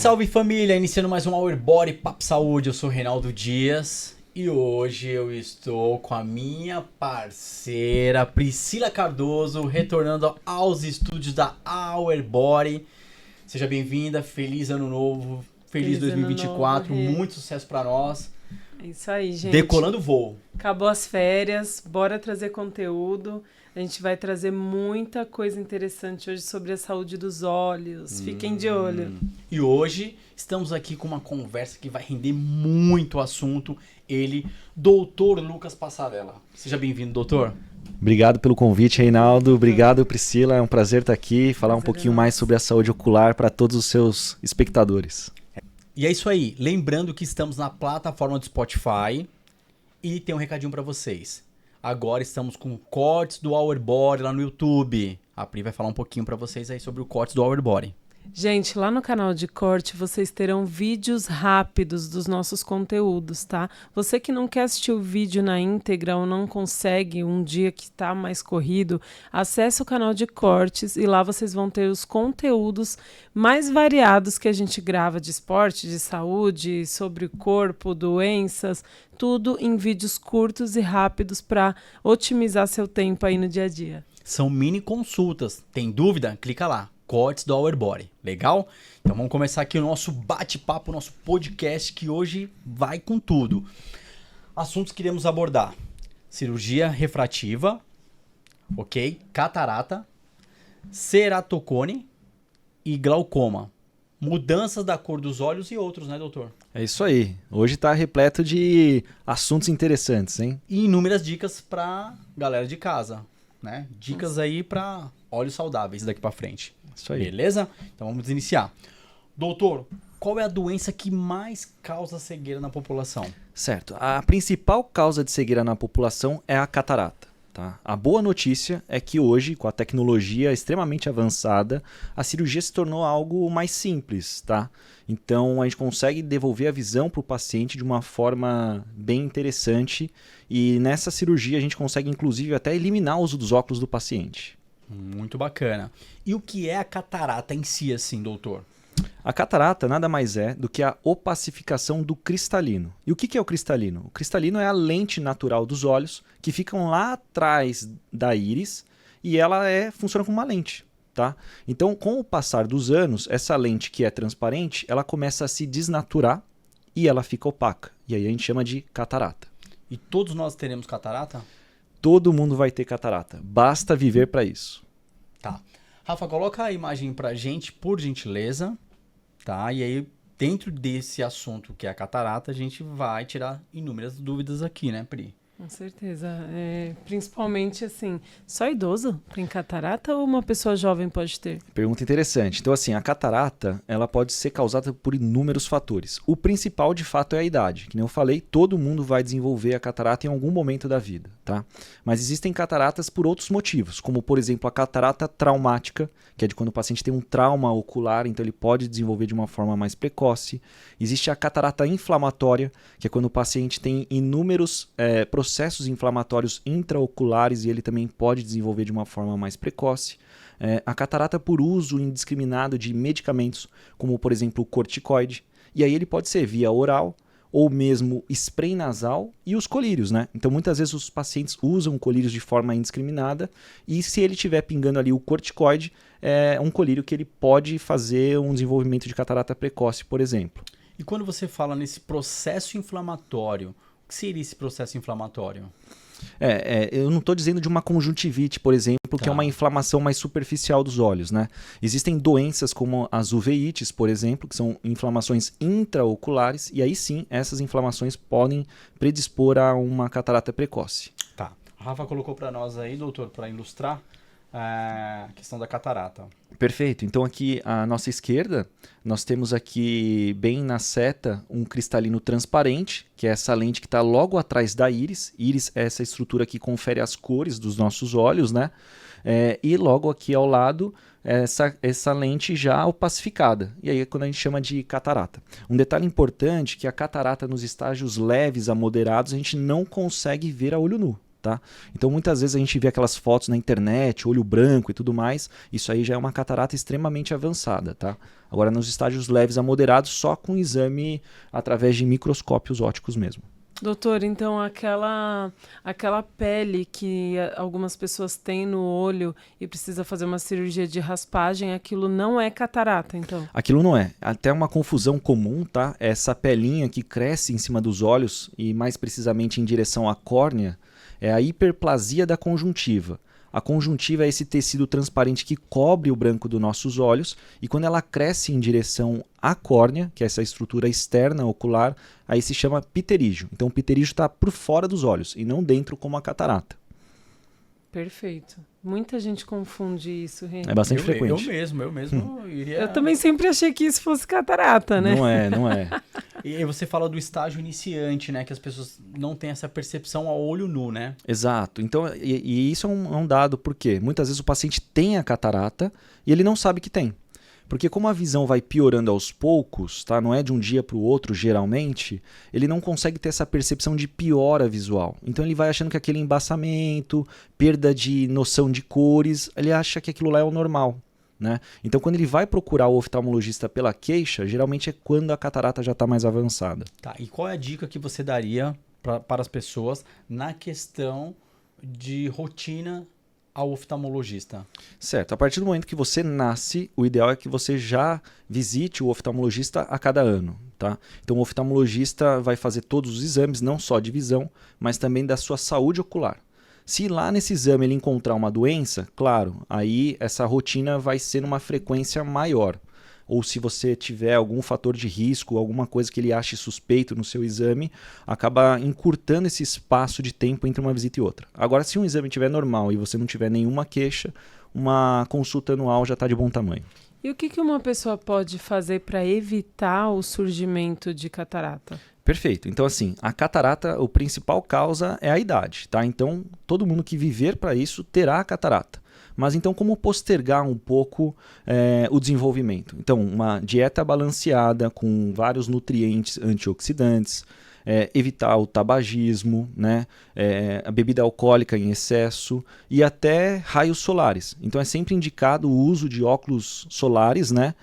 salve família! Iniciando mais um Hour Body Papo Saúde, eu sou o Reinaldo Dias e hoje eu estou com a minha parceira Priscila Cardoso, retornando aos estúdios da Hour Body. Seja bem-vinda, feliz ano novo, feliz 2024, ano novo, muito sucesso pra nós. É isso aí, gente. Decolando o voo. Acabou as férias, bora trazer conteúdo. A gente vai trazer muita coisa interessante hoje sobre a saúde dos olhos. Fiquem de olho. E hoje estamos aqui com uma conversa que vai render muito assunto. Ele, Dr. Lucas Passarella. Seja bem-vindo, doutor. Obrigado pelo convite, Reinaldo. Obrigado, Priscila. É um prazer estar aqui e falar um pouquinho mais sobre a saúde ocular para todos os seus espectadores. E é isso aí. Lembrando que estamos na plataforma do Spotify e tem um recadinho para vocês. Agora estamos com cortes do Hour Body lá no YouTube. A Pri vai falar um pouquinho para vocês aí sobre o cortes do Hour Body. Gente, lá no canal de corte vocês terão vídeos rápidos dos nossos conteúdos, tá? Você que não quer assistir o vídeo na íntegra ou não consegue um dia que tá mais corrido, acesse o canal de cortes e lá vocês vão ter os conteúdos mais variados que a gente grava de esporte, de saúde, sobre o corpo, doenças, tudo em vídeos curtos e rápidos para otimizar seu tempo aí no dia a dia. São mini consultas. Tem dúvida? Clica lá. Cortes do Hour Body. Legal? Então vamos começar aqui o nosso bate-papo, o nosso podcast que hoje vai com tudo. Assuntos que iremos abordar. Cirurgia refrativa, ok? Catarata, ceratocone e glaucoma. Mudanças da cor dos olhos e outros, né, doutor? É isso aí. Hoje está repleto de assuntos interessantes, hein? E inúmeras dicas para galera de casa, né? Dicas aí para olhos saudáveis daqui para frente. Isso aí. Beleza? Então vamos iniciar. Doutor, qual é a doença que mais causa cegueira na população? Certo. A principal causa de cegueira na população é a catarata. Tá? A boa notícia é que hoje, com a tecnologia extremamente avançada, a cirurgia se tornou algo mais simples. Tá? Então a gente consegue devolver a visão para o paciente de uma forma bem interessante e nessa cirurgia a gente consegue inclusive até eliminar o uso dos óculos do paciente. Muito bacana. E o que é a catarata em si, assim, doutor? A catarata nada mais é do que a opacificação do cristalino. E o que é o cristalino? O cristalino é a lente natural dos olhos que ficam lá atrás da íris e ela funciona como uma lente. Tá? Então, com o passar dos anos, essa lente que é transparente, ela começa a se desnaturar e ela fica opaca. E aí a gente chama de catarata. E todos nós teremos catarata? Todo mundo vai ter catarata. Basta viver para isso. Tá. Rafa, coloca a imagem pra gente, por gentileza. Tá? E aí, dentro desse assunto que é a catarata, a gente vai tirar inúmeras dúvidas aqui, né, Pri? Com certeza. Principalmente, assim, só idoso tem catarata ou uma pessoa jovem pode ter? Pergunta interessante. Então, assim, a catarata ela pode ser causada por inúmeros fatores. O principal, de fato, é a idade. Que nem eu falei, todo mundo vai desenvolver a catarata em algum momento da vida, tá? Mas existem cataratas por outros motivos, como, por exemplo, a catarata traumática, que é de quando o paciente tem um trauma ocular, então ele pode desenvolver de uma forma mais precoce. Existe a catarata inflamatória, que é quando o paciente tem inúmeros processos inflamatórios intraoculares e ele também pode desenvolver de uma forma mais precoce. A catarata por uso indiscriminado de medicamentos, como por exemplo o corticoide, e aí ele pode ser via oral ou mesmo spray nasal e os colírios, né? Então muitas vezes os pacientes usam colírios de forma indiscriminada e se ele estiver pingando ali o corticoide, é um colírio que ele pode fazer um desenvolvimento de catarata precoce, por exemplo. E quando você fala nesse processo inflamatório, o que seria esse processo inflamatório? Eu não estou dizendo de uma conjuntivite, por exemplo, que é uma inflamação mais superficial dos olhos, né? Existem doenças como as uveites, por exemplo, que são inflamações intraoculares, e aí sim, essas inflamações podem predispor a uma catarata precoce. Tá. A Rafa colocou para nós aí, doutor, para ilustrar a questão da catarata. Perfeito. Então aqui à nossa esquerda, nós temos aqui bem na seta um cristalino transparente, que é essa lente que está logo atrás da íris. Íris é essa estrutura que confere as cores dos nossos olhos, né? E logo aqui ao lado, essa lente já opacificada. E aí é quando a gente chama de catarata. Um detalhe importante é que a catarata nos estágios leves a moderados a gente não consegue ver a olho nu. tá? Então muitas vezes a gente vê aquelas fotos na internet, olho branco e tudo mais, isso aí já é uma catarata extremamente avançada, tá? Agora nos estágios leves a moderados, só com exame através de microscópios ópticos mesmo. Doutor, então aquela pele que algumas pessoas têm no olho e precisa fazer uma cirurgia de raspagem, aquilo não é catarata, então? Aquilo não é. Até uma confusão comum, tá? Essa pelinha que cresce em cima dos olhos e mais precisamente em direção à córnea é a hiperplasia da conjuntiva. A conjuntiva é esse tecido transparente que cobre o branco dos nossos olhos e quando ela cresce em direção à córnea, que é essa estrutura externa ocular, aí se chama pterígio. Então o pterígio está por fora dos olhos e não dentro como a catarata. Perfeito. Muita gente confunde isso, Rê. É bastante frequente. Eu mesmo iria... Eu também sempre achei que isso fosse catarata, né? Não é. E você fala do estágio iniciante, né? Que as pessoas não têm essa percepção ao olho nu, né? Exato. Então, e isso é um dado, porque muitas vezes o paciente tem a catarata e ele não sabe que tem. Porque como a visão vai piorando aos poucos, tá? Não é de um dia para o outro, geralmente, ele não consegue ter essa percepção de piora visual. Então ele vai achando que aquele embaçamento, perda de noção de cores, ele acha que aquilo lá é o normal. Né? Então quando ele vai procurar o oftalmologista pela queixa, geralmente é quando a catarata já está mais avançada. Tá, e qual é a dica que você daria para as pessoas na questão de rotina ao oftalmologista? Certo, a partir do momento que você nasce, o ideal é que você já visite o oftalmologista a cada ano. Tá? Então o oftalmologista vai fazer todos os exames, não só de visão, mas também da sua saúde ocular. Se lá nesse exame ele encontrar uma doença, claro, aí essa rotina vai ser numa frequência maior. Ou se você tiver algum fator de risco, alguma coisa que ele ache suspeito no seu exame, acaba encurtando esse espaço de tempo entre uma visita e outra. Agora, se um exame estiver normal e você não tiver nenhuma queixa, uma consulta anual já está de bom tamanho. E o que uma pessoa pode fazer para evitar o surgimento de catarata? Perfeito. Então, assim, a catarata, a principal causa é a idade, tá? Então, todo mundo que viver para isso terá a catarata. Mas então, como postergar um pouco o desenvolvimento? Então, uma dieta balanceada com vários nutrientes antioxidantes, evitar o tabagismo, né? A bebida alcoólica em excesso e até raios solares. Então, é sempre indicado o uso de óculos solares, né?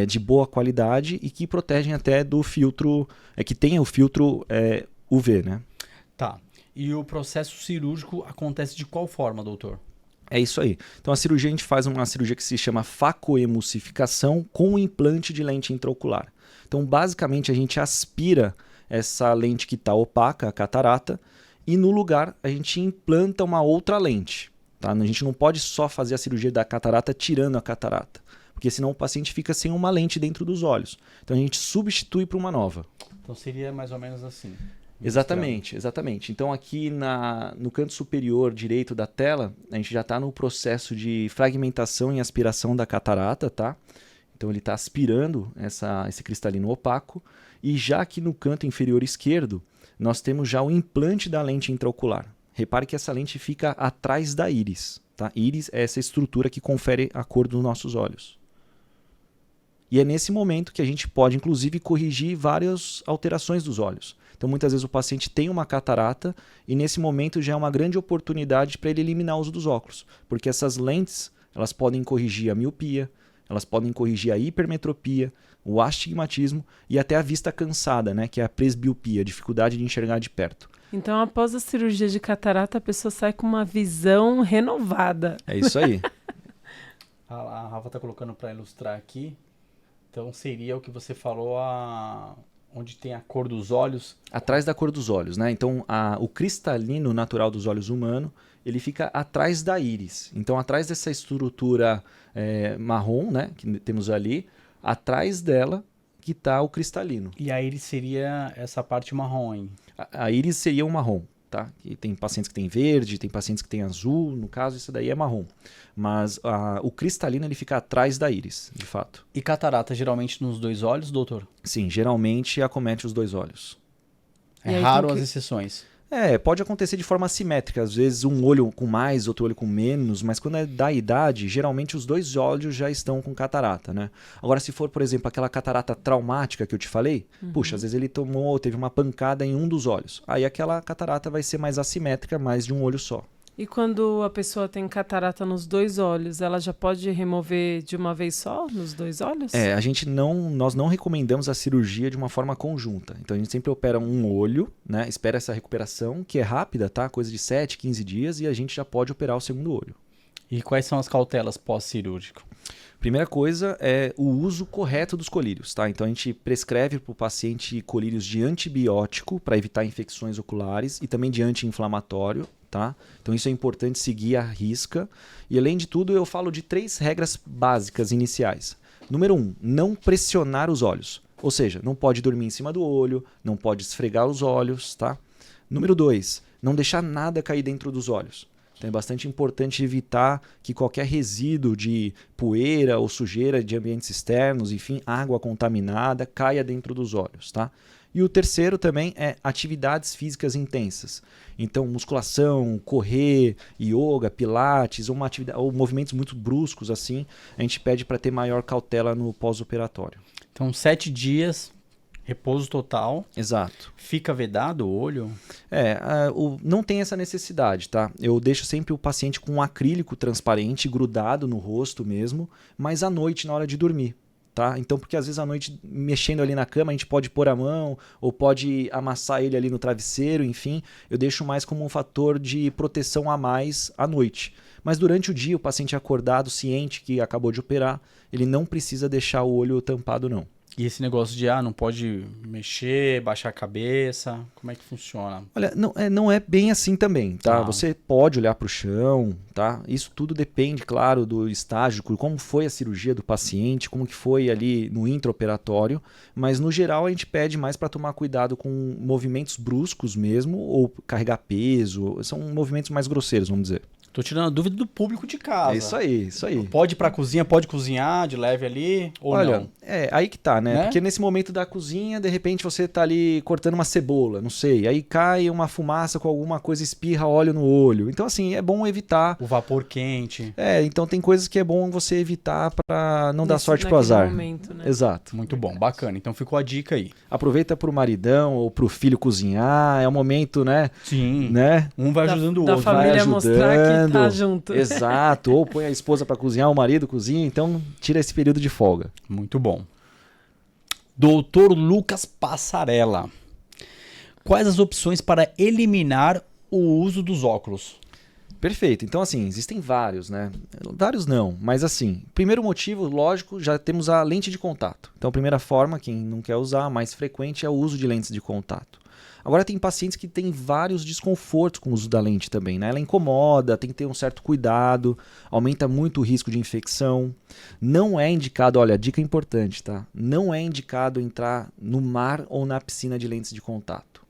De boa qualidade e que protegem até do filtro, que tenha o filtro UV, né? Tá. E o processo cirúrgico acontece de qual forma, doutor? É isso aí. Então a cirurgia, a gente faz uma cirurgia que se chama facoemulsificação com implante de lente intraocular. Então basicamente a gente aspira essa lente que está opaca, a catarata, e no lugar a gente implanta uma outra lente. Tá? A gente não pode só fazer a cirurgia da catarata tirando a catarata, porque senão o paciente fica sem uma lente dentro dos olhos. Então a gente substitui por uma nova. Então seria mais ou menos assim. Exatamente. Então aqui no canto superior direito da tela, a gente já está no processo de fragmentação e aspiração da catarata, tá? Então ele está aspirando esse cristalino opaco. E já aqui no canto inferior esquerdo, nós temos já o implante da lente intraocular. Repare que essa lente fica atrás da íris, tá? Íris é essa estrutura que confere a cor dos nossos olhos. E é nesse momento que a gente pode, inclusive, corrigir várias alterações dos olhos. Então, muitas vezes o paciente tem uma catarata e, nesse momento, já é uma grande oportunidade para ele eliminar o uso dos óculos. Porque essas lentes, elas podem corrigir a miopia, elas podem corrigir a hipermetropia, o astigmatismo e até a vista cansada, né? Que é a presbiopia, a dificuldade de enxergar de perto. Então, após a cirurgia de catarata, a pessoa sai com uma visão renovada. É isso aí. A Rafa está colocando para ilustrar aqui. Então seria o que você falou, onde tem a cor dos olhos. Atrás da cor dos olhos, né? Então o cristalino natural dos olhos humanos, ele fica atrás da íris. Então atrás dessa estrutura marrom, né, que temos ali, atrás dela que está o cristalino. E a íris seria essa parte marrom, hein? A íris seria um marrom. Tá? E tem pacientes que têm verde, tem pacientes que têm azul, no caso isso daí é marrom. Mas o cristalino ele fica atrás da íris, de fato. E catarata geralmente nos dois olhos, doutor? Sim, geralmente acomete os dois olhos. É raro as exceções. Pode acontecer de forma assimétrica, às vezes um olho com mais, outro olho com menos, mas quando é da idade, geralmente os 2 olhos já estão com catarata, né? Agora, se for, por exemplo, aquela catarata traumática que eu te falei, puxa, às vezes ele teve uma pancada em um dos olhos. Aí aquela catarata vai ser mais assimétrica, mais de um olho só. E quando a pessoa tem catarata nos 2 olhos, ela já pode remover de uma vez só nos 2 olhos? Nós não recomendamos a cirurgia de uma forma conjunta. Então a gente sempre opera um olho, né? Espera essa recuperação, que é rápida, tá? Coisa de 7, 15 dias, e a gente já pode operar o segundo olho. E quais são as cautelas pós-cirúrgico? Primeira coisa é o uso correto dos colírios, tá? Então a gente prescreve para o paciente colírios de antibiótico para evitar infecções oculares e também de anti-inflamatório, tá? Então isso é importante seguir à risca. E além de tudo, eu falo de 3 regras básicas iniciais. Número 1, não pressionar os olhos. Ou seja, não pode dormir em cima do olho, não pode esfregar os olhos, tá? Número 2, não deixar nada cair dentro dos olhos. Então é bastante importante evitar que qualquer resíduo de poeira ou sujeira de ambientes externos, enfim, água contaminada, caia dentro dos olhos, tá? E o terceiro também é atividades físicas intensas. Então, musculação, correr, yoga, pilates, ou movimentos muito bruscos assim, a gente pede para ter maior cautela no pós-operatório. Então, 7 dias, repouso total. Exato. Fica vedado o olho? Não tem essa necessidade, tá? Eu deixo sempre o paciente com um acrílico transparente grudado no rosto mesmo, mas à noite, na hora de dormir. Tá? Então, porque às vezes à noite, mexendo ali na cama, a gente pode pôr a mão ou pode amassar ele ali no travesseiro, enfim. Eu deixo mais como um fator de proteção a mais à noite. Mas durante o dia, o paciente acordado, ciente que acabou de operar, ele não precisa deixar o olho tampado, não. E esse negócio de, não pode mexer, baixar a cabeça, como é que funciona? Olha, não é bem assim também, tá? Você pode olhar para o chão, tá? Isso tudo depende, claro, do estágio, como foi a cirurgia do paciente, como que foi ali no intraoperatório, mas no geral a gente pede mais para tomar cuidado com movimentos bruscos mesmo, ou carregar peso, são movimentos mais grosseiros, vamos dizer. Tô tirando a dúvida do público de casa. É isso aí. Pode ir pra cozinha, pode cozinhar de leve ali, ou Olha, não? Aí que tá, né? Porque nesse momento da cozinha, de repente você tá ali cortando uma cebola, não sei, aí cai uma fumaça com alguma coisa, espirra óleo no olho. Então, assim, é bom evitar. O vapor quente. Então tem coisas que é bom você evitar pra não dar sorte pro azar. Momento, né? Exato. Muito bom, bacana. Então ficou a dica aí. Aproveita pro maridão ou pro filho cozinhar, é um momento, né? Sim. Né? Um vai ajudando o da outro. família vai ajudando. Mostrar que tá junto. Exato. Ou põe a esposa pra cozinhar, o marido cozinha, então tira esse período de folga. Muito bom. Doutor Lucas Passarella. Quais as opções para eliminar o uso dos óculos? Perfeito. Então, assim, existem vários, né? Vários não, mas assim, primeiro motivo, lógico, já temos a lente de contato. Então, a primeira forma, quem não quer usar, a mais frequente, é o uso de lentes de contato. Agora, tem pacientes que têm vários desconfortos com o uso da lente também, né? Ela incomoda, tem que ter um certo cuidado, aumenta muito o risco de infecção. Não é indicado, olha, dica importante, tá? Não é indicado entrar no mar ou na piscina de lentes de contato.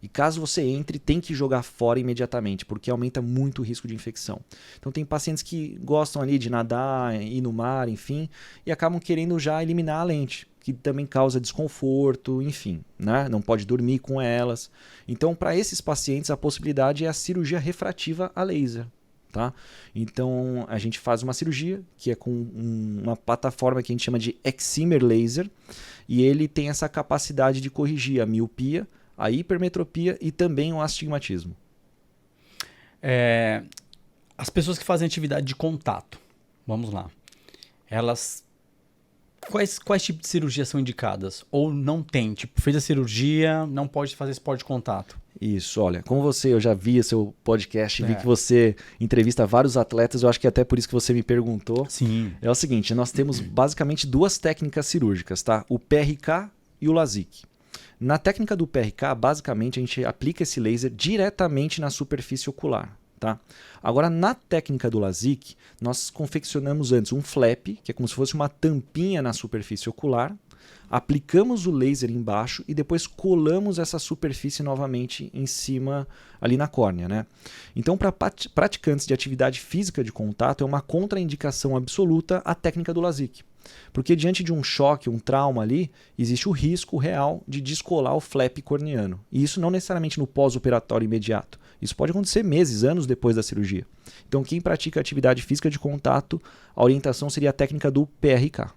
E caso você entre, tem que jogar fora imediatamente, porque aumenta muito o risco de infecção. Então tem pacientes que gostam ali de nadar, ir no mar, enfim, e acabam querendo já eliminar a lente, que também causa desconforto, enfim, né? Não pode dormir com elas. Então, para esses pacientes, a possibilidade é a cirurgia refrativa a laser. Tá? Então, a gente faz uma cirurgia que é com uma plataforma que a gente chama de excimer laser, e ele tem essa capacidade de corrigir a miopia, a hipermetropia e também o astigmatismo. As pessoas que fazem atividade de contato, vamos lá, elas... Quais tipos de cirurgia são indicadas? Ou não tem? Tipo, fez a cirurgia, não pode fazer esporte de contato. Isso, olha, como eu já vi seu podcast, vi que você entrevista vários atletas, eu acho que é até por isso que você me perguntou. Sim. É o seguinte, nós temos basicamente 2 técnicas cirúrgicas, tá? O PRK e o LASIK. Na técnica do PRK, basicamente, a gente aplica esse laser diretamente na superfície ocular. Tá? Agora, na técnica do LASIK, nós confeccionamos antes um flap, que é como se fosse uma tampinha na superfície ocular, aplicamos o laser embaixo e depois colamos essa superfície novamente em cima, ali na córnea. Né? Então, para praticantes de atividade física de contato, é uma contraindicação absoluta a técnica do LASIK. Porque diante de um choque, um trauma ali, existe o risco real de descolar o flap corneano. E isso não necessariamente no pós-operatório imediato. Isso pode acontecer meses, anos depois da cirurgia. Então, quem pratica atividade física de contato, a orientação seria a técnica do PRK.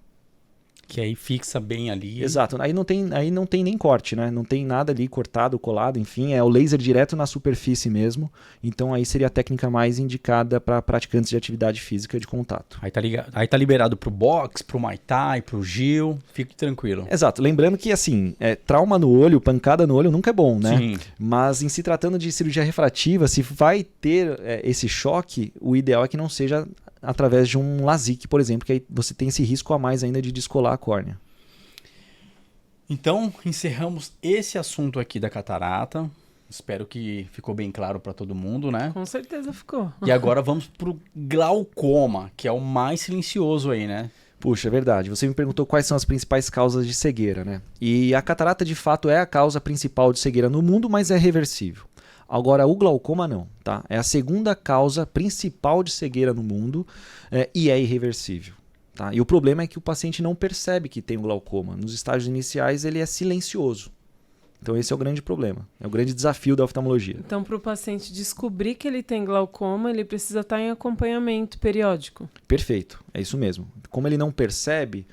Que aí fixa bem ali. Exato. Aí não tem nem corte, né? Não tem nada ali cortado, colado, enfim. É o laser direto na superfície mesmo. Então aí seria a técnica mais indicada para praticantes de atividade física de contato. Aí tá liberado pro boxe, pro Muay Thai, pro Gil. Fique tranquilo. Exato. Lembrando que, assim, trauma no olho, pancada no olho nunca é bom, né? Sim. Mas em se tratando de cirurgia refrativa, se vai ter esse choque, o ideal é que não seja através de um LASIK, por exemplo, que aí você tem esse risco a mais ainda de descolar a córnea. Então, encerramos esse assunto aqui da catarata. Espero que ficou bem claro para todo mundo, né? Com certeza ficou. E agora vamos pro glaucoma, que é o mais silencioso aí, né? Puxa, é verdade. Você me perguntou quais são as principais causas de cegueira, né? E a catarata, de fato, é a causa principal de cegueira no mundo, mas é reversível. Agora, o glaucoma não, tá? É a segunda causa principal de cegueira no mundo e é irreversível. Tá? E o problema é que o paciente não percebe que tem o glaucoma. Nos estágios iniciais, ele é silencioso. Então, esse é o grande problema. É o grande desafio da oftalmologia. Então, para o paciente descobrir que ele tem glaucoma, ele precisa estar em acompanhamento periódico. Perfeito, é isso mesmo. Como ele não percebe,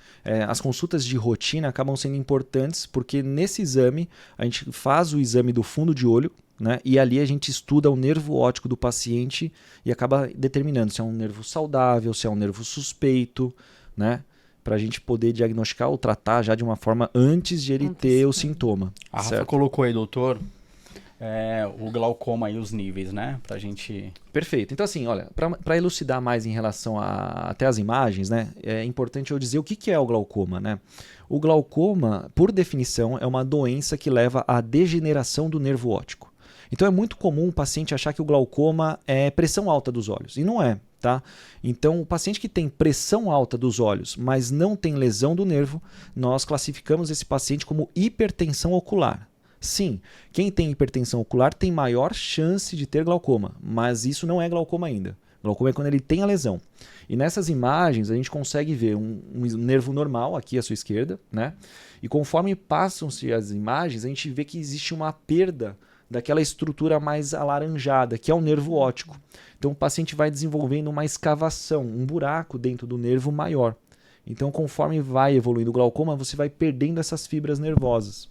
as consultas de rotina acabam sendo importantes porque nesse exame, a gente faz o exame do fundo de olho, né? E ali a gente estuda o nervo óptico do paciente e acaba determinando se é um nervo saudável, se é um nervo suspeito, né? Para a gente poder diagnosticar ou tratar já de uma forma antes de ele ter o sintoma. A Rafa colocou aí, doutor, o glaucoma e os níveis, né? Pra gente... Perfeito. Então, assim, olha, para elucidar mais em relação até as imagens, né? É importante eu dizer o que é o glaucoma, né? O glaucoma, por definição, é uma doença que leva à degeneração do nervo óptico. Então é muito comum o paciente achar que o glaucoma é pressão alta dos olhos. E não é, tá? Então o paciente que tem pressão alta dos olhos, mas não tem lesão do nervo, nós classificamos esse paciente como hipertensão ocular. Sim, quem tem hipertensão ocular tem maior chance de ter glaucoma, mas isso não é glaucoma ainda. Glaucoma é quando ele tem a lesão. E nessas imagens a gente consegue ver um nervo normal aqui à sua esquerda, né? E conforme passam-se as imagens, a gente vê que existe uma perda daquela estrutura mais alaranjada, que é o nervo óptico. Então o paciente vai desenvolvendo uma escavação, um buraco dentro do nervo maior. Então conforme vai evoluindo o glaucoma, você vai perdendo essas fibras nervosas.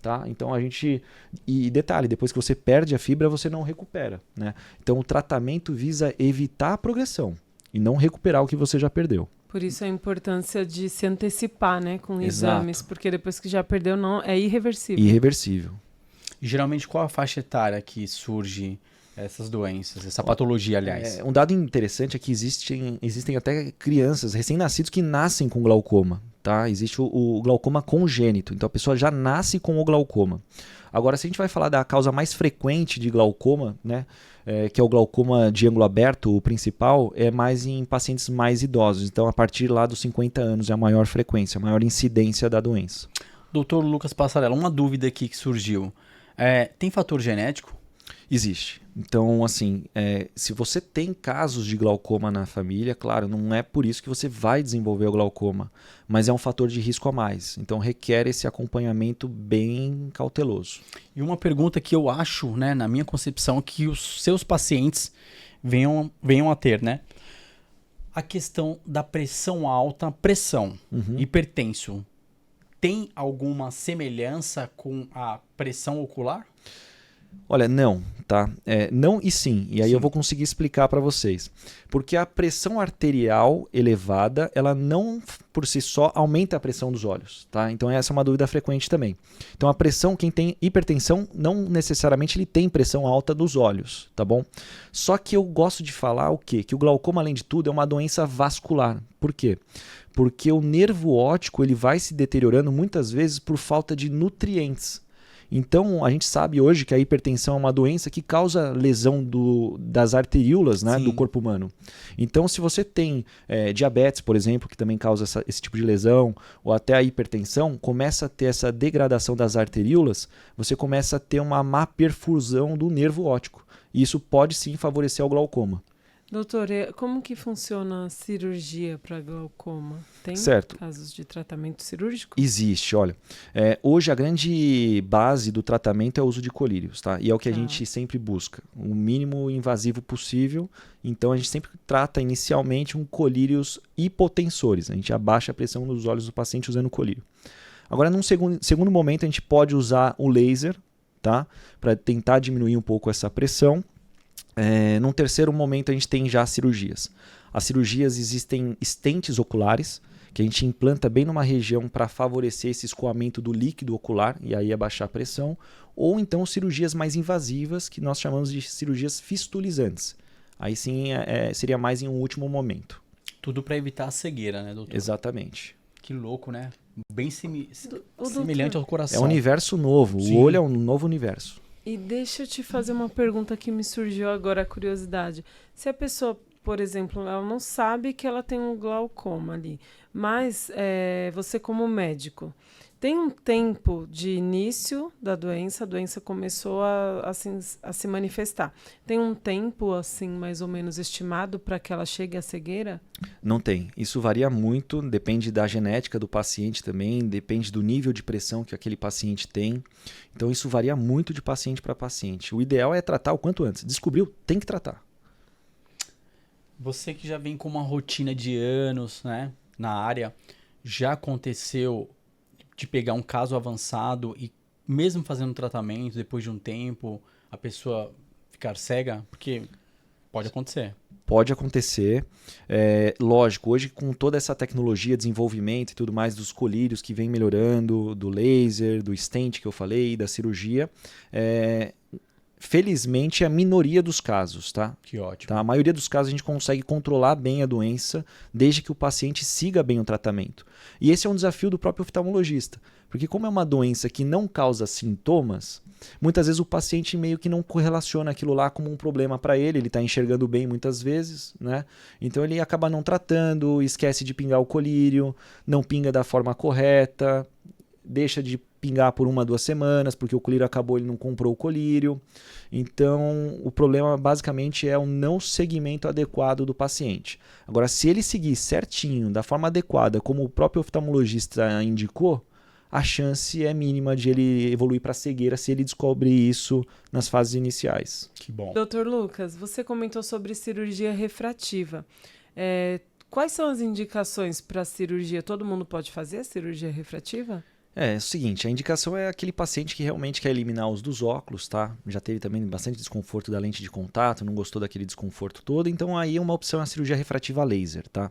Tá? Então a gente... E detalhe, depois que você perde a fibra, você não recupera, né? Então o tratamento visa evitar a progressão e não recuperar o que você já perdeu. Por isso a importância de se antecipar, né, com Exato. exames, porque depois que já perdeu, não é irreversível. Irreversível. E geralmente qual a faixa etária que surge essas doenças, essa patologia, aliás? Um dado interessante é que existem até crianças recém-nascidos que nascem com glaucoma. Tá? Existe o glaucoma congênito, então a pessoa já nasce com o glaucoma. Agora, se a gente vai falar da causa mais frequente de glaucoma, né, que é o glaucoma de ângulo aberto, o principal, é mais em pacientes mais idosos. Então, a partir lá dos 50 anos é a maior frequência, a maior incidência da doença. Doutor Lucas Passarella, uma dúvida aqui que surgiu. Tem fator genético? Existe. Então, assim, se você tem casos de glaucoma na família, claro, não é por isso que você vai desenvolver o glaucoma, mas é um fator de risco a mais. Então, requer esse acompanhamento bem cauteloso. E uma pergunta que eu acho, né, na minha concepção, que os seus pacientes venham a ter, né? A questão da pressão alta, hipertenso. Tem alguma semelhança com a pressão ocular? Olha, não, tá? Não e sim. E aí eu vou conseguir explicar para vocês. Porque a pressão arterial elevada, ela não por si só aumenta a pressão dos olhos, tá? Então essa é uma dúvida frequente também. Então a pressão, quem tem hipertensão, não necessariamente ele tem pressão alta dos olhos, tá bom? Só que eu gosto de falar o quê? Que o glaucoma, além de tudo, é uma doença vascular. Por quê? Porque o nervo óptico ele vai se deteriorando muitas vezes por falta de nutrientes. Então, a gente sabe hoje que a hipertensão é uma doença que causa lesão das arteríolas, né, do corpo humano. Então, se você tem diabetes, por exemplo, que também causa esse tipo de lesão, ou até a hipertensão, começa a ter essa degradação das arteríolas, você começa a ter uma má perfusão do nervo óptico. E isso pode sim favorecer o glaucoma. Doutor, como que funciona a cirurgia para glaucoma? Tem Certo. casos de tratamento cirúrgico? Existe, olha. Hoje a grande base do tratamento é o uso de colírios, tá? E é o que a gente sempre busca, o mínimo invasivo possível. Então a gente sempre trata inicialmente com colírios hipotensores. A gente abaixa a pressão nos olhos do paciente usando o colírio. Agora, num segundo momento, a gente pode usar o laser, tá? Para tentar diminuir um pouco essa pressão. Num terceiro momento, a gente tem já cirurgias. As cirurgias existem estentes oculares, que a gente implanta bem numa região para favorecer esse escoamento do líquido ocular e aí abaixar a pressão. Ou então cirurgias mais invasivas, que nós chamamos de cirurgias fistulizantes. Aí sim seria mais em um último momento. Tudo para evitar a cegueira, né, doutor? Exatamente. Que louco, né? Bem semelhante ao coração. É um universo novo. Sim. O olho é um novo universo. E deixa eu te fazer uma pergunta que me surgiu agora, a curiosidade. Se a pessoa, por exemplo, ela não sabe que ela tem um glaucoma ali, mas você como médico, tem um tempo de início da doença, a doença começou a se manifestar. Tem um tempo, assim, mais ou menos estimado para que ela chegue à cegueira? Não tem. Isso varia muito, depende da genética do paciente também, depende do nível de pressão que aquele paciente tem. Então isso varia muito de paciente para paciente. O ideal é tratar o quanto antes. Descobriu, tem que tratar. Você que já vem com uma rotina de anos, né, na área, já aconteceu de pegar um caso avançado e mesmo fazendo tratamento, depois de um tempo, a pessoa ficar cega? Porque pode acontecer. Pode acontecer. Lógico, hoje com toda essa tecnologia, desenvolvimento e tudo mais dos colírios que vem melhorando, do laser, do stent que eu falei, da cirurgia, felizmente é a minoria dos casos, tá? Que ótimo. Tá? A maioria dos casos a gente consegue controlar bem a doença desde que o paciente siga bem o tratamento. E esse é um desafio do próprio oftalmologista, porque como é uma doença que não causa sintomas, muitas vezes o paciente meio que não correlaciona aquilo lá como um problema para ele está enxergando bem muitas vezes, né? Então ele acaba não tratando, esquece de pingar o colírio, não pinga da forma correta, deixa de pingar por 1 a 2 semanas, porque o colírio acabou, ele não comprou o colírio. Então, o problema basicamente é o não seguimento adequado do paciente. Agora, se ele seguir certinho, da forma adequada, como o próprio oftalmologista indicou, a chance é mínima de ele evoluir para cegueira se ele descobrir isso nas fases iniciais. Que bom. Doutor Lucas, você comentou sobre cirurgia refrativa. Quais são as indicações para cirurgia? Todo mundo pode fazer a cirurgia refrativa? É o seguinte, a indicação é aquele paciente que realmente quer eliminar os dos óculos, tá? Já teve também bastante desconforto da lente de contato, não gostou daquele desconforto todo, então aí uma opção é a cirurgia refrativa laser, tá?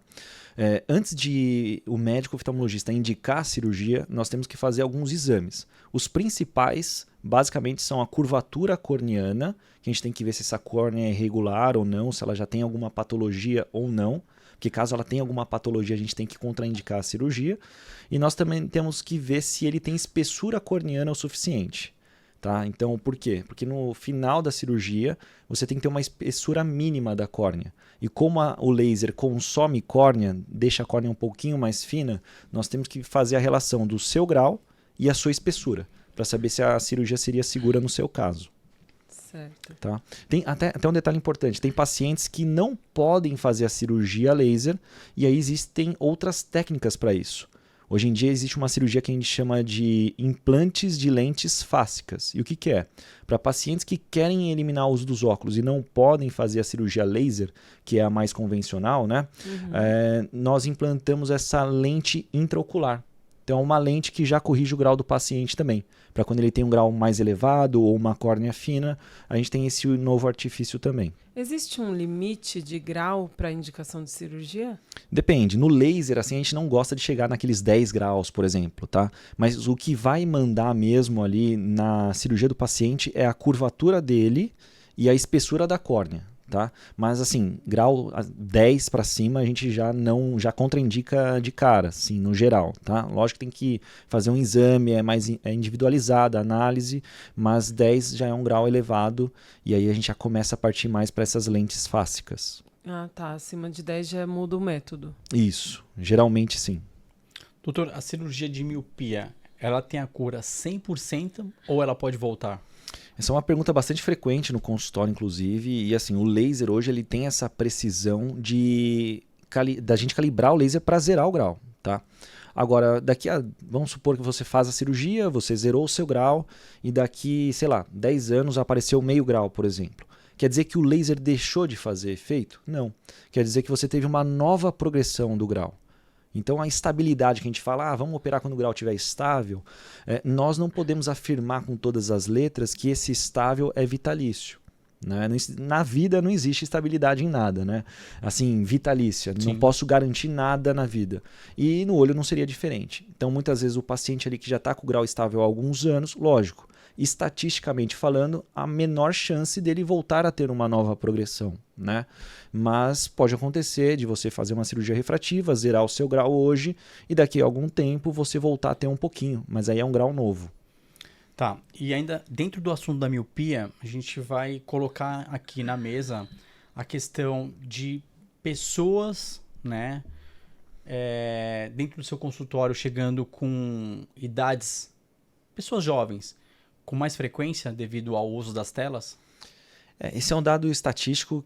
Antes de o médico oftalmologista indicar a cirurgia, nós temos que fazer alguns exames. Os principais, basicamente, são a curvatura corneana, que a gente tem que ver se essa córnea é irregular ou não, se ela já tem alguma patologia ou não. Porque caso ela tenha alguma patologia, a gente tem que contraindicar a cirurgia. E nós também temos que ver se ele tem espessura corneana o suficiente. Tá? Então, por quê? Porque no final da cirurgia, você tem que ter uma espessura mínima da córnea. E como o laser consome córnea, deixa a córnea um pouquinho mais fina, nós temos que fazer a relação do seu grau e a sua espessura, para saber se a cirurgia seria segura no seu caso. Certo. Tá? Tem até um detalhe importante, tem pacientes que não podem fazer a cirurgia laser e aí existem outras técnicas para isso. Hoje em dia existe uma cirurgia que a gente chama de implantes de lentes fásicas. E o que é? Para pacientes que querem eliminar o uso dos óculos e não podem fazer a cirurgia laser, que é a mais convencional, né? Nós implantamos essa lente intraocular. Então é uma lente que já corrige o grau do paciente também. Para quando ele tem um grau mais elevado ou uma córnea fina, a gente tem esse novo artifício também. Existe um limite de grau para indicação de cirurgia? Depende. No laser, assim, a gente não gosta de chegar naqueles 10 graus, por exemplo, tá? Mas o que vai mandar mesmo ali na cirurgia do paciente é a curvatura dele e a espessura da córnea. Tá? Mas assim, grau 10 para cima a gente já contraindica de cara, assim, no geral, tá? Lógico que tem que fazer um exame, é individualizada a análise, mas 10 já é um grau elevado e aí a gente já começa a partir mais para essas lentes fásicas. Ah, tá. Acima de 10 já muda o método. Isso, geralmente sim. Doutor, a cirurgia de miopia, ela tem a cura 100% ou ela pode voltar? Essa é uma pergunta bastante frequente no consultório, inclusive, e assim, o laser hoje ele tem essa precisão da gente calibrar o laser para zerar o grau, tá? Agora, vamos supor que você faz a cirurgia, você zerou o seu grau e daqui, sei lá, 10 anos apareceu meio grau, por exemplo. Quer dizer que o laser deixou de fazer efeito? Não. Quer dizer que você teve uma nova progressão do grau. Então, a estabilidade que a gente fala, vamos operar quando o grau estiver estável, nós não podemos afirmar com todas as letras que esse estável é vitalício. Né? Na vida não existe estabilidade em nada, né? Assim, vitalícia. Sim. Não posso garantir nada na vida. E no olho não seria diferente. Então, muitas vezes, o paciente ali que já está com o grau estável há alguns anos, lógico, estatisticamente falando, a menor chance dele voltar a ter uma nova progressão, né? Mas pode acontecer de você fazer uma cirurgia refrativa, zerar o seu grau hoje e daqui a algum tempo você voltar a ter um pouquinho, mas aí é um grau novo. Tá, e ainda dentro do assunto da miopia, a gente vai colocar aqui na mesa a questão de pessoas, né, dentro do seu consultório chegando com idades, pessoas jovens, com mais frequência devido ao uso das telas? Esse é um dado estatístico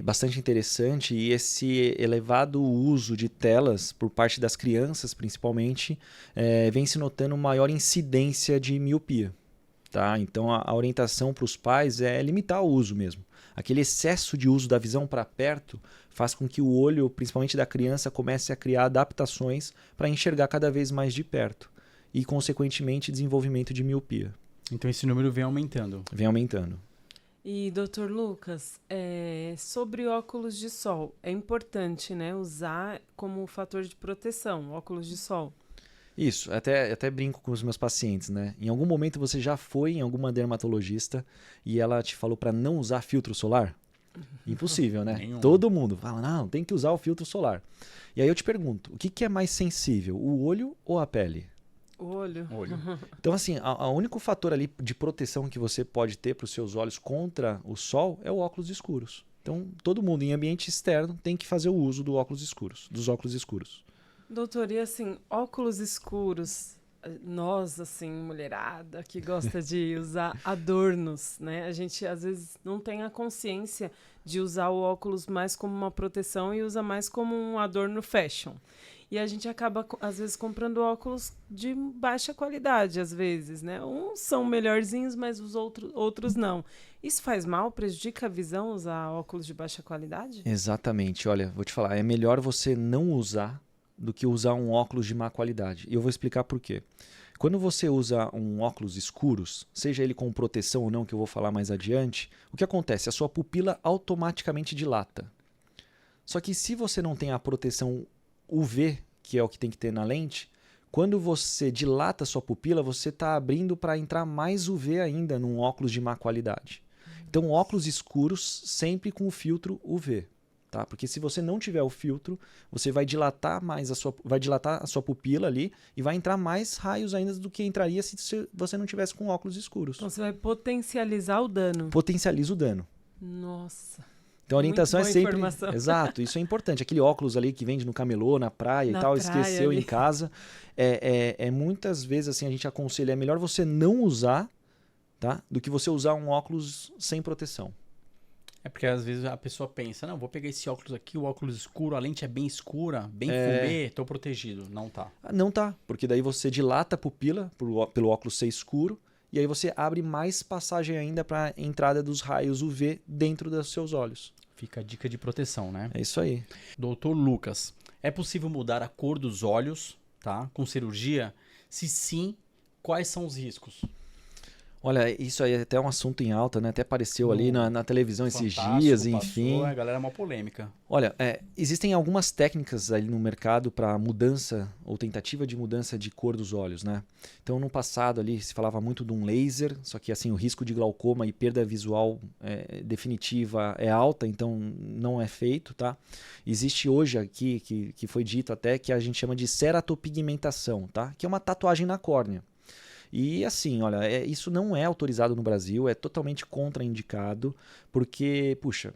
bastante interessante e esse elevado uso de telas por parte das crianças, principalmente, vem se notando maior incidência de miopia. Tá? Então, a orientação para os pais é limitar o uso mesmo. Aquele excesso de uso da visão para perto faz com que o olho, principalmente da criança, comece a criar adaptações para enxergar cada vez mais de perto e, consequentemente, desenvolvimento de miopia. Então, esse número vem aumentando. Vem aumentando. E, Dr. Lucas, sobre óculos de sol, é importante, né, usar como fator de proteção, óculos de sol. Isso, até brinco com os meus pacientes, né? Em algum momento você já foi em alguma dermatologista e ela te falou para não usar filtro solar? Impossível, né? Nenhum. Todo mundo fala, não, tem que usar o filtro solar. E aí eu te pergunto, o que é mais sensível, o olho ou a pele? O olho. Então, assim, o único fator ali de proteção que você pode ter para os seus olhos contra o sol é o óculos escuros. Então, todo mundo em ambiente externo tem que fazer o uso dos óculos escuros. Doutor, e assim, óculos escuros, nós, assim, mulherada que gosta de usar adornos, né? A gente, às vezes, não tem a consciência de usar o óculos mais como uma proteção e usa mais como um adorno fashion. E a gente acaba, às vezes, comprando óculos de baixa qualidade, às vezes, né? Uns são melhorzinhos, mas os outros não. Isso faz mal? Prejudica a visão usar óculos de baixa qualidade? Exatamente. Olha, vou te falar, é melhor você não usar do que usar um óculos de má qualidade. E eu vou explicar por quê. Quando você usa um óculos escuros, seja ele com proteção ou não, que eu vou falar mais adiante, o que acontece? A sua pupila automaticamente dilata. Só que se você não tem a proteção UV, que é o que tem que ter na lente, quando você dilata a sua pupila, você está abrindo para entrar mais UV ainda num óculos de má qualidade. Então, óculos escuros sempre com o filtro UV. Tá? Porque se você não tiver o filtro, você vai dilatar a sua pupila ali e vai entrar mais raios ainda do que entraria se você não tivesse com óculos escuros. Então você vai potencializar o dano. Potencializa o dano. Nossa. Então a orientação é sempre... Informação. Exato, isso é importante. Aquele óculos ali que vende no camelô, na praia e tal, esqueceu em casa. Muitas vezes assim, a gente aconselha, é melhor você não usar, tá? Do que você usar um óculos sem proteção. É porque às vezes a pessoa pensa, não, vou pegar esse óculos aqui, o óculos escuro, a lente é bem escura, bem fumê, tô protegido. Não tá. Não tá, porque daí você dilata a pupila pelo óculos ser escuro e aí você abre mais passagem ainda para entrada dos raios UV dentro dos seus olhos. Fica a dica de proteção, né? É isso aí. Doutor Lucas, é possível mudar a cor dos olhos, tá? Com cirurgia? Se sim, quais são os riscos? Olha, isso aí é até um assunto em alta, né? Até apareceu ali na televisão esses dias, enfim. Passou, a galera é uma polêmica. Olha, existem algumas técnicas ali no mercado para mudança ou tentativa de mudança de cor dos olhos, né? Então, no passado ali se falava muito de um laser, só que assim o risco de glaucoma e perda visual definitiva é alta, então não é feito, tá? Existe hoje aqui, que foi dito até, que a gente chama de ceratopigmentação, tá? Que é uma tatuagem na córnea. E assim, olha, isso não é autorizado no Brasil, é totalmente contraindicado, porque, puxa,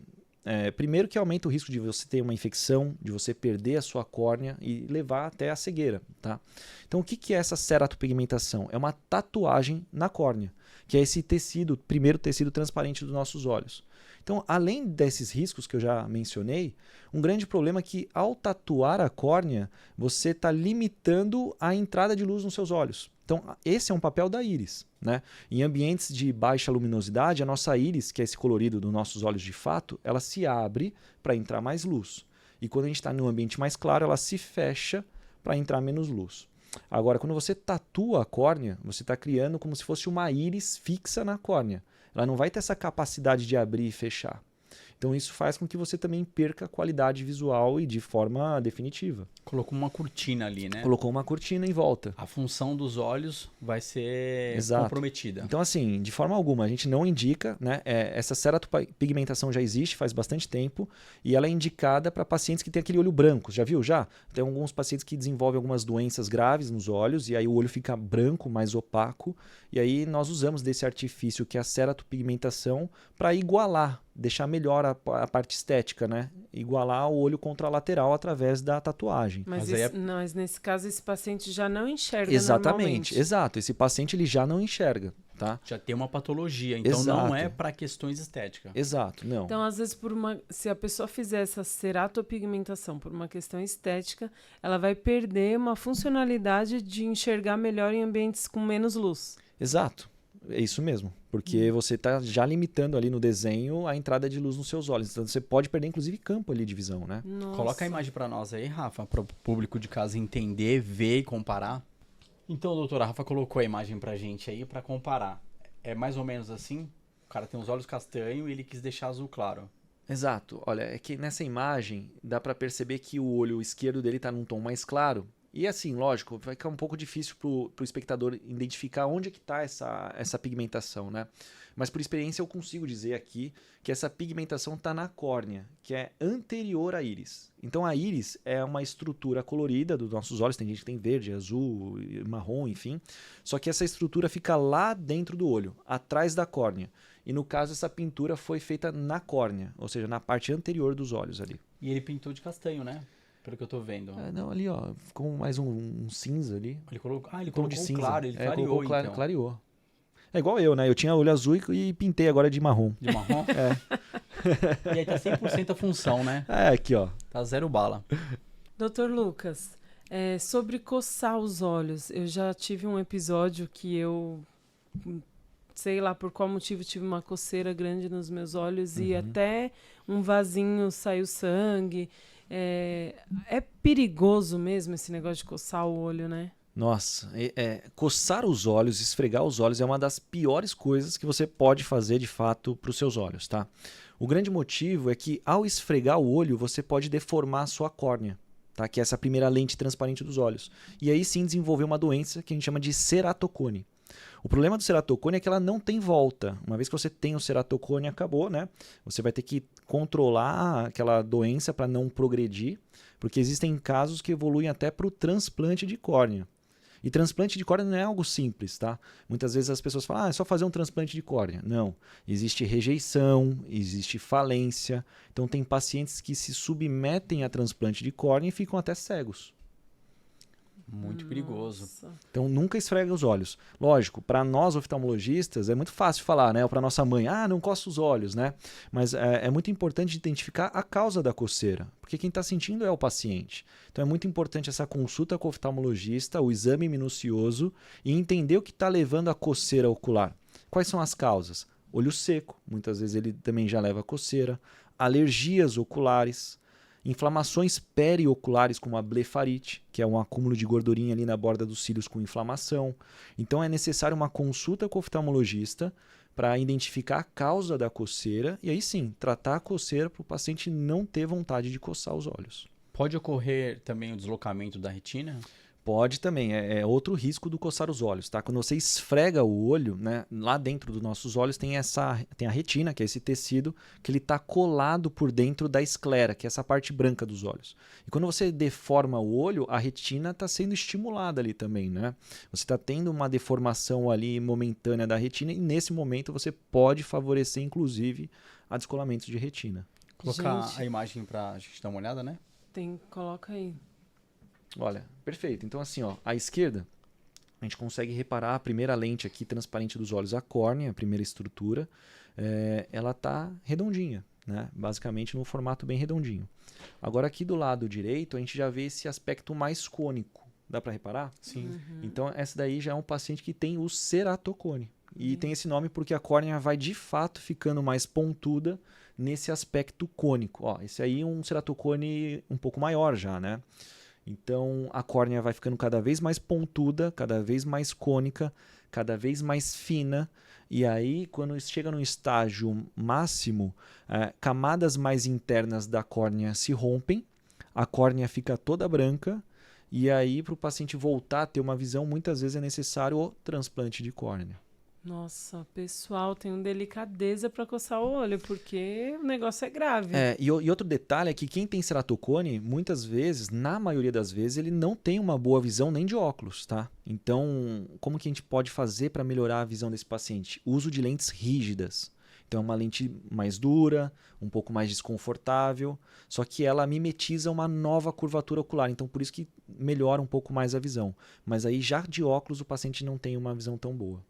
primeiro que aumenta o risco de você ter uma infecção, de você perder a sua córnea e levar até a cegueira, tá? Então, o que é essa ceratopigmentação? É uma tatuagem na córnea. que é esse tecido, primeiro tecido transparente dos nossos olhos. Então, além desses riscos que eu já mencionei, um grande problema é que ao tatuar a córnea, você está limitando a entrada de luz nos seus olhos. Então, esse é um papel da íris, né? Em ambientes de baixa luminosidade, a nossa íris, que é esse colorido dos nossos olhos de fato, ela se abre para entrar mais luz. E quando a gente está num ambiente mais claro, ela se fecha para entrar menos luz. Agora, quando você tatua a córnea, você está criando como se fosse uma íris fixa na córnea. Ela não vai ter essa capacidade de abrir e fechar. Então isso faz com que você também perca a qualidade visual e de forma definitiva. Colocou uma cortina ali, né? Colocou uma cortina em volta. A função dos olhos vai ser Exato. comprometida. Então assim, de forma alguma, a gente não indica, né? Essa ceratopigmentação já existe faz bastante tempo e ela é indicada para pacientes que têm aquele olho branco. Já viu? Já? Tem alguns pacientes que desenvolvem algumas doenças graves nos olhos e aí o olho fica branco, mais opaco. E aí nós usamos desse artifício que é a ceratopigmentação para igualar, deixar melhor a parte estética, né? Igualar o olho contralateral através da tatuagem. Mas nesse caso esse paciente já não enxerga Exatamente, normalmente. Exato. Esse paciente ele já não enxerga, tá? Já tem uma patologia, então Exato. não é para questões estéticas. Exato, não. Então, às vezes, se a pessoa fizer essa ceratopigmentação por uma questão estética, ela vai perder uma funcionalidade de enxergar melhor em ambientes com menos luz. Exato. É isso mesmo, porque você está já limitando ali no desenho a entrada de luz nos seus olhos. Então você pode perder inclusive campo ali de visão, né? Nossa. Coloca a imagem para nós aí, Rafa, para o público de casa entender, ver e comparar. Então, a doutora Rafa colocou a imagem pra gente aí para comparar. É mais ou menos assim? O cara tem os olhos castanhos e ele quis deixar azul claro. Exato. Olha, é que nessa imagem dá para perceber que o olho esquerdo dele está num tom mais claro. E assim, lógico, vai ficar um pouco difícil para o espectador identificar onde é que está essa pigmentação, né? Mas por experiência eu consigo dizer aqui que essa pigmentação está na córnea, que é anterior à íris. Então a íris é uma estrutura colorida dos nossos olhos, tem gente que tem verde, azul, marrom, enfim. Só que essa estrutura fica lá dentro do olho, atrás da córnea. E no caso essa pintura foi feita na córnea, ou seja, na parte anterior dos olhos ali. E ele pintou de castanho, né? Pelo que eu tô vendo. Não, ali ó, ficou mais um cinza ali. Ele colocou, Tom colocou de cinza. claro, ele clareou então. Clareou. É igual eu, né? Eu tinha olho azul e pintei agora de marrom. De marrom? É. E aí tá 100% a função, né? Aqui ó. Tá zero bala. Doutor Lucas, sobre coçar os olhos, eu já tive um episódio que eu, sei lá por qual motivo, tive uma coceira grande nos meus olhos e até um vasinho saiu sangue. É perigoso mesmo esse negócio de coçar o olho, né? Nossa, coçar os olhos, esfregar os olhos é uma das piores coisas que você pode fazer de fato para os seus olhos, tá? O grande motivo é que ao esfregar o olho, você pode deformar a sua córnea, tá? Que é essa primeira lente transparente dos olhos. E aí sim desenvolver uma doença que a gente chama de ceratocone. O problema do ceratocone é que ela não tem volta. Uma vez que você tem o ceratocone, acabou, né? Você vai ter que controlar aquela doença para não progredir, porque existem casos que evoluem até para o transplante de córnea. E transplante de córnea não é algo simples, tá? Muitas vezes as pessoas falam, é só fazer um transplante de córnea. Não. Existe rejeição, existe falência. Então tem pacientes que se submetem a transplante de córnea e ficam até cegos. Muito perigoso. Então nunca esfrega os olhos. Lógico, para nós oftalmologistas é muito fácil falar, né? Ou para nossa mãe, não coça os olhos, né? Mas é muito importante identificar a causa da coceira, porque quem está sentindo é o paciente. Então é muito importante essa consulta com o oftalmologista, o exame minucioso e entender o que está levando à coceira ocular. Quais são as causas? Olho seco, muitas vezes ele também já leva a coceira, alergias oculares, inflamações perioculares como a blefarite, que é um acúmulo de gordurinha ali na borda dos cílios com inflamação. Então é necessário uma consulta com o oftalmologista para identificar a causa da coceira e aí sim, tratar a coceira para o paciente não ter vontade de coçar os olhos. Pode ocorrer também o deslocamento da retina? Pode também, é outro risco do coçar os olhos, tá? Quando você esfrega o olho, né, lá dentro dos nossos olhos tem a retina, que é esse tecido, que ele está colado por dentro da esclera, que é essa parte branca dos olhos. E quando você deforma o olho, a retina está sendo estimulada ali também, né? Você está tendo uma deformação ali momentânea da retina e nesse momento você pode favorecer, inclusive, a descolamento de retina. Colocar a imagem para a gente dar uma olhada, né? Coloca aí. Olha, perfeito. Então assim, ó, à esquerda a gente consegue reparar a primeira lente aqui transparente dos olhos, a córnea, a primeira estrutura, ela está redondinha, né? Basicamente no formato bem redondinho. Agora aqui do lado direito a gente já vê esse aspecto mais cônico. Dá para reparar? Sim. Então essa daí já é um paciente que tem o ceratocone. E tem esse nome porque a córnea vai de fato ficando mais pontuda nesse aspecto cônico. Ó, esse aí é um ceratocone um pouco maior já, né? Então a córnea vai ficando cada vez mais pontuda, cada vez mais cônica, cada vez mais fina. E aí, quando chega no estágio máximo, camadas mais internas da córnea se rompem, a córnea fica toda branca. E aí, para o paciente voltar a ter uma visão, muitas vezes é necessário o transplante de córnea. Nossa, pessoal, tenham delicadeza para coçar o olho, porque o negócio é grave. E outro detalhe é que quem tem ceratocone, muitas vezes, na maioria das vezes, ele não tem uma boa visão nem de óculos, tá? Então, como que a gente pode fazer para melhorar a visão desse paciente? Uso de lentes rígidas. Então, é uma lente mais dura, um pouco mais desconfortável, só que ela mimetiza uma nova curvatura ocular, então por isso que melhora um pouco mais a visão. Mas aí, já de óculos, o paciente não tem uma visão tão boa.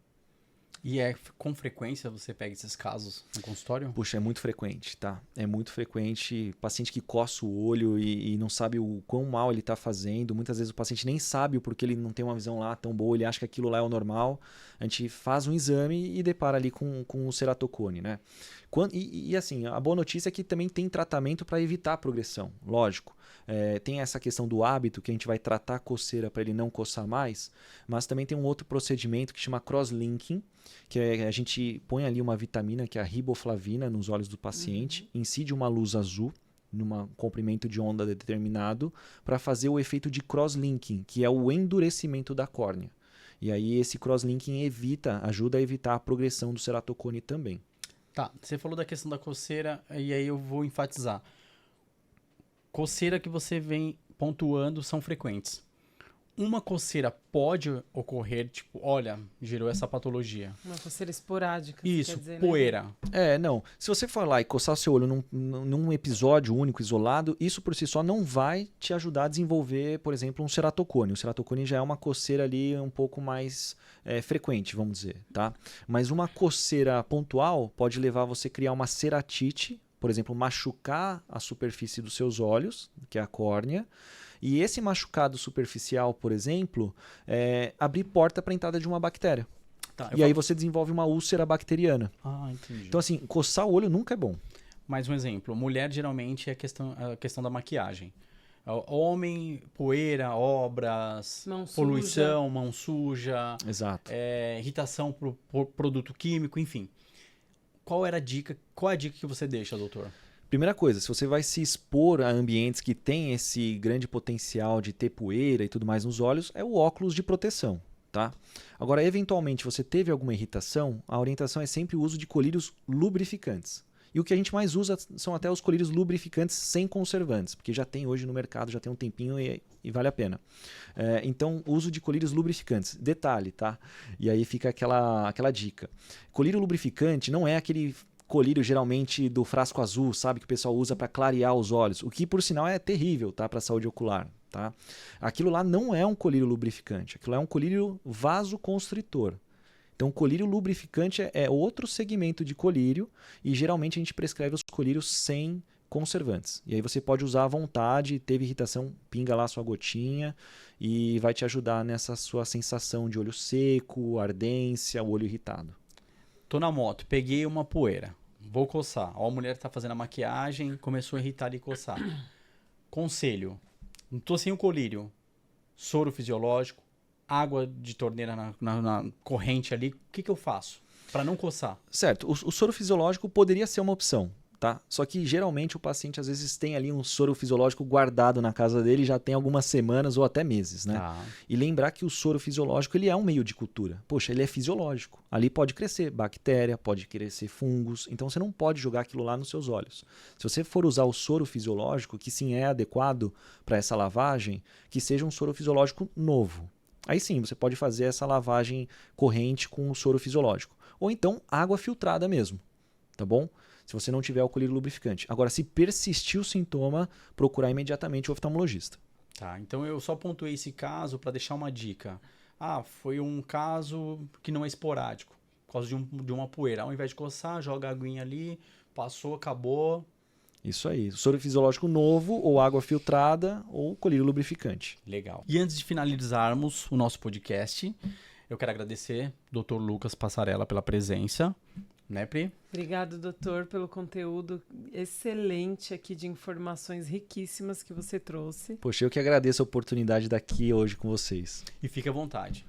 E com frequência você pega esses casos no consultório? Puxa, é muito frequente, tá? É muito frequente. Paciente que coça o olho e não sabe o quão mal ele está fazendo. Muitas vezes o paciente nem sabe o porquê ele não tem uma visão lá tão boa, ele acha que aquilo lá é o normal. A gente faz um exame e depara ali com o ceratocone, né? Assim, a boa notícia é que também tem tratamento para evitar a progressão, lógico. Tem essa questão do hábito, que a gente vai tratar a coceira para ele não coçar mais, mas também tem um outro procedimento que chama cross-linking, que a gente põe ali uma vitamina, que é a riboflavina, nos olhos do paciente, incide uma luz azul, num comprimento de onda determinado, para fazer o efeito de cross-linking, que é o endurecimento da córnea. E aí esse cross-linking ajuda a evitar a progressão do ceratocone também. Tá, você falou da questão da coceira, e aí eu vou enfatizar. Coceira que você vem pontuando são frequentes. Uma coceira pode ocorrer, tipo, olha, gerou essa patologia. Uma coceira esporádica. Isso, quer dizer, poeira. Né? Não. Se você for lá e coçar seu olho num episódio único, isolado, isso por si só não vai te ajudar a desenvolver, por exemplo, um ceratocone. O ceratocone já é uma coceira ali um pouco mais frequente, vamos dizer, tá? Mas uma coceira pontual pode levar você a criar uma ceratite, por exemplo, machucar a superfície dos seus olhos, que é a córnea, e esse machucado superficial, por exemplo, abrir porta para a entrada de uma bactéria. Tá, aí você desenvolve uma úlcera bacteriana. Ah, entendi. Então, assim, coçar o olho nunca é bom. Mais um exemplo. Mulher, geralmente, é a questão da maquiagem. Homem, poeira, obras, mão suja. poluição, mão suja, Exato. irritação por produto químico, enfim. Qual é a dica que você deixa, doutor? Primeira coisa, se você vai se expor a ambientes que têm esse grande potencial de ter poeira e tudo mais nos olhos, é o óculos de proteção, tá? Agora, eventualmente, você teve alguma irritação, a orientação é sempre o uso de colírios lubrificantes. E o que a gente mais usa são até os colírios lubrificantes sem conservantes, porque já tem hoje no mercado, já tem um tempinho e vale a pena. Então, uso de colírios lubrificantes. Detalhe, tá? E aí fica aquela dica. Colírio lubrificante não é aquele colírio geralmente do frasco azul, sabe? Que o pessoal usa para clarear os olhos. O que, por sinal, é terrível, tá? Para a saúde ocular. Tá? Aquilo lá não é um colírio lubrificante. Aquilo lá é um colírio vasoconstritor. Então, colírio lubrificante é outro segmento de colírio e geralmente a gente prescreve os colírios sem conservantes. E aí você pode usar à vontade, teve irritação, pinga lá sua gotinha e vai te ajudar nessa sua sensação de olho seco, ardência, o olho irritado. Tô na moto, peguei uma poeira, vou coçar. Ó, a mulher tá fazendo a maquiagem, começou a irritar e coçar. Conselho, não tô sem o colírio, soro fisiológico, água de torneira na corrente ali, o que eu faço para não coçar? Certo, o soro fisiológico poderia ser uma opção, tá? Só que geralmente o paciente às vezes tem ali um soro fisiológico guardado na casa dele já tem algumas semanas ou até meses, né? Ah. E lembrar que o soro fisiológico ele é um meio de cultura. Poxa, ele é fisiológico. Ali pode crescer bactéria, pode crescer fungos, então você não pode jogar aquilo lá nos seus olhos. Se você for usar o soro fisiológico, que sim é adequado para essa lavagem, que seja um soro fisiológico novo. Aí sim, você pode fazer essa lavagem corrente com o soro fisiológico. Ou então água filtrada mesmo, tá bom? Se você não tiver o colírio lubrificante. Agora, se persistir o sintoma, procurar imediatamente o oftalmologista. Tá, então eu só pontuei esse caso para deixar uma dica. foi um caso que não é esporádico, por causa de uma poeira. Ao invés de coçar, joga a aguinha ali, passou, acabou. Isso aí. Soro fisiológico novo, ou água filtrada, ou colírio lubrificante. Legal. E antes de finalizarmos o nosso podcast, eu quero agradecer Dr. Lucas Passarella pela presença. Né, Pri? Obrigado, doutor, pelo conteúdo excelente aqui de informações riquíssimas que você trouxe. Poxa, eu que agradeço a oportunidade de estar aqui hoje com vocês. E fique à vontade.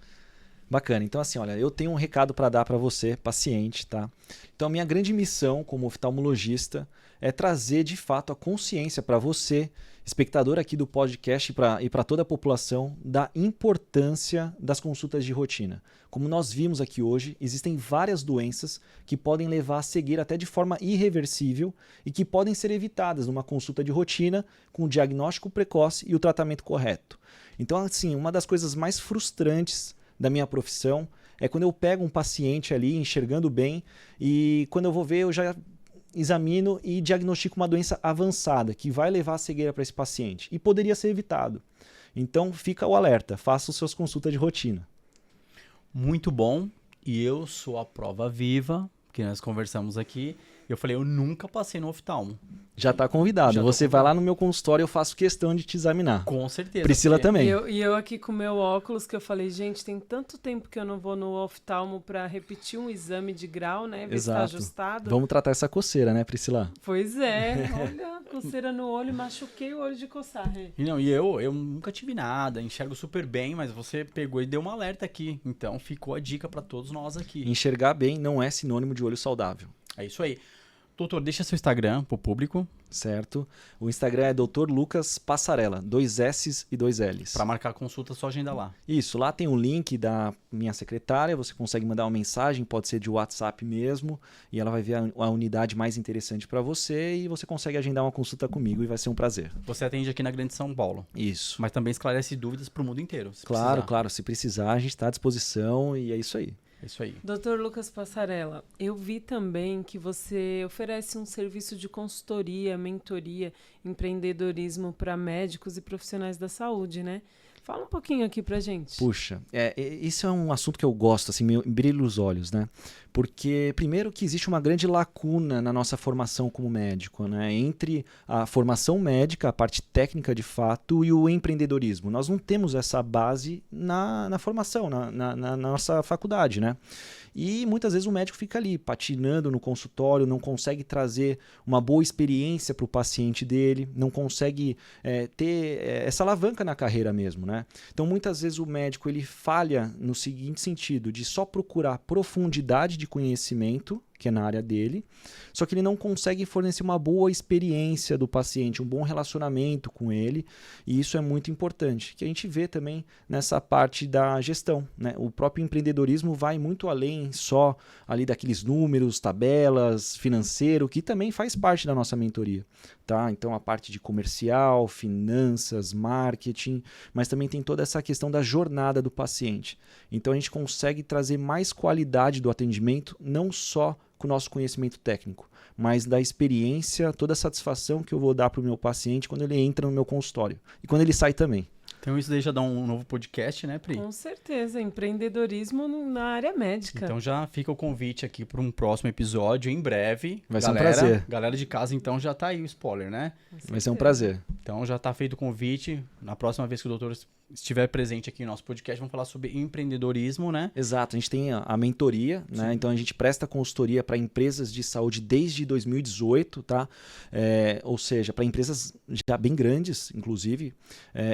Bacana. Então, assim, olha, eu tenho um recado para dar para você, paciente, tá? Então, a minha grande missão como oftalmologista é trazer, de fato, a consciência para você, espectador aqui do podcast e para toda a população, da importância das consultas de rotina. Como nós vimos aqui hoje, existem várias doenças que podem levar a cegueira até de forma irreversível e que podem ser evitadas numa consulta de rotina com o diagnóstico precoce e o tratamento correto. Então, assim, uma das coisas mais frustrantes da minha profissão é quando eu pego um paciente ali enxergando bem e quando eu vou ver eu já examino e diagnostico uma doença avançada que vai levar a cegueira para esse paciente e poderia ser evitado. Então fica o alerta, faça as suas consultas de rotina. Muito bom, e eu sou a prova viva, que nós conversamos aqui. Eu falei, eu nunca passei no oftalmo. Já está convidado. Já você vai lá no meu consultório, eu faço questão de te examinar. Com certeza. Priscila porque... também. E eu aqui com o meu óculos, que eu falei, gente, tem tanto tempo que eu não vou no oftalmo para repetir um exame de grau, né? Ver se tá ajustado. Vamos tratar essa coceira, né, Priscila? Pois é. Olha, coceira no olho, machuquei o olho de coçar. E eu nunca tive nada, enxergo super bem, mas você pegou e deu um alerta aqui. Então ficou a dica para todos nós aqui. Enxergar bem não é sinônimo de olho saudável. É isso aí. Doutor, deixa seu Instagram pro público. Certo. O Instagram é Dr. Lucas Passarella, 2 S's e 2 L's. Para marcar consulta, só agenda lá. Isso, lá tem um link da minha secretária, você consegue mandar uma mensagem, pode ser de WhatsApp mesmo, e ela vai ver a unidade mais interessante para você e você consegue agendar uma consulta comigo e vai ser um prazer. Você atende aqui na Grande São Paulo. Isso. Mas também esclarece dúvidas pro mundo inteiro. Claro, se precisar a gente está à disposição e é isso aí. É isso aí. Dr. Lucas Passarella, eu vi também que você oferece um serviço de consultoria, mentoria, empreendedorismo para médicos e profissionais da saúde, né? Fala um pouquinho aqui pra gente. Puxa, isso é um assunto que eu gosto, assim, me brilha os olhos, né? Porque, primeiro, que existe uma grande lacuna na nossa formação como médico, né? Entre a formação médica, a parte técnica de fato, e o empreendedorismo. Nós não temos essa base na formação, na nossa faculdade, né? E muitas vezes o médico fica ali, patinando no consultório, não consegue trazer uma boa experiência para o paciente dele, não consegue ter essa alavanca na carreira mesmo, né? Então muitas vezes o médico ele falha no seguinte sentido, de só procurar profundidade de conhecimento, que é na área dele, só que ele não consegue fornecer uma boa experiência do paciente, um bom relacionamento com ele, e isso é muito importante, que a gente vê também nessa parte da gestão, né? O próprio empreendedorismo vai muito além só ali daqueles números, tabelas, financeiro, que também faz parte da nossa mentoria, tá? Então a parte de comercial, finanças, marketing, mas também tem toda essa questão da jornada do paciente. Então a gente consegue trazer mais qualidade do atendimento, não só com o nosso conhecimento técnico, mas da experiência, toda a satisfação que eu vou dar para o meu paciente quando ele entra no meu consultório e quando ele sai também. Então isso daí já dá um novo podcast, né, Pri? Com certeza, empreendedorismo na área médica. Então já fica o convite aqui para um próximo episódio em breve. Vai ser um prazer. Galera de casa, então já tá aí o spoiler, né? Vai ser um prazer. Então já tá feito o convite. Na próxima vez que o doutor estiver presente aqui no nosso podcast, vamos falar sobre empreendedorismo, né? Exato, a gente tem a mentoria, né? Então a gente presta consultoria para empresas de saúde desde 2018, tá? Ou seja, para empresas já bem grandes, inclusive.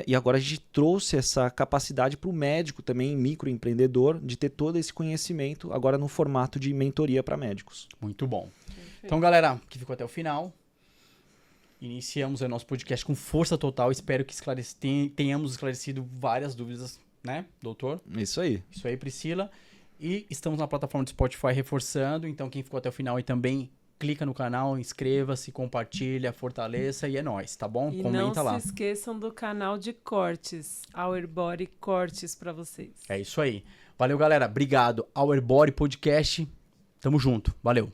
E agora a gente trouxe essa capacidade para o médico também, microempreendedor, de ter todo esse conhecimento agora no formato de mentoria para médicos. Muito bom. Então, galera, que ficou até o final. Iniciamos o nosso podcast com força total. Espero que tenhamos esclarecido várias dúvidas, né, doutor? Isso aí. Isso aí, Priscila. E estamos na plataforma do Spotify reforçando. Então, quem ficou até o final aí também, clica no canal, inscreva-se, compartilha, fortaleça e é nóis, tá bom? E comenta lá. Não se esqueçam do canal de cortes, Our Body Cortes pra vocês. É isso aí. Valeu, galera. Obrigado. Our Body Podcast. Tamo junto. Valeu.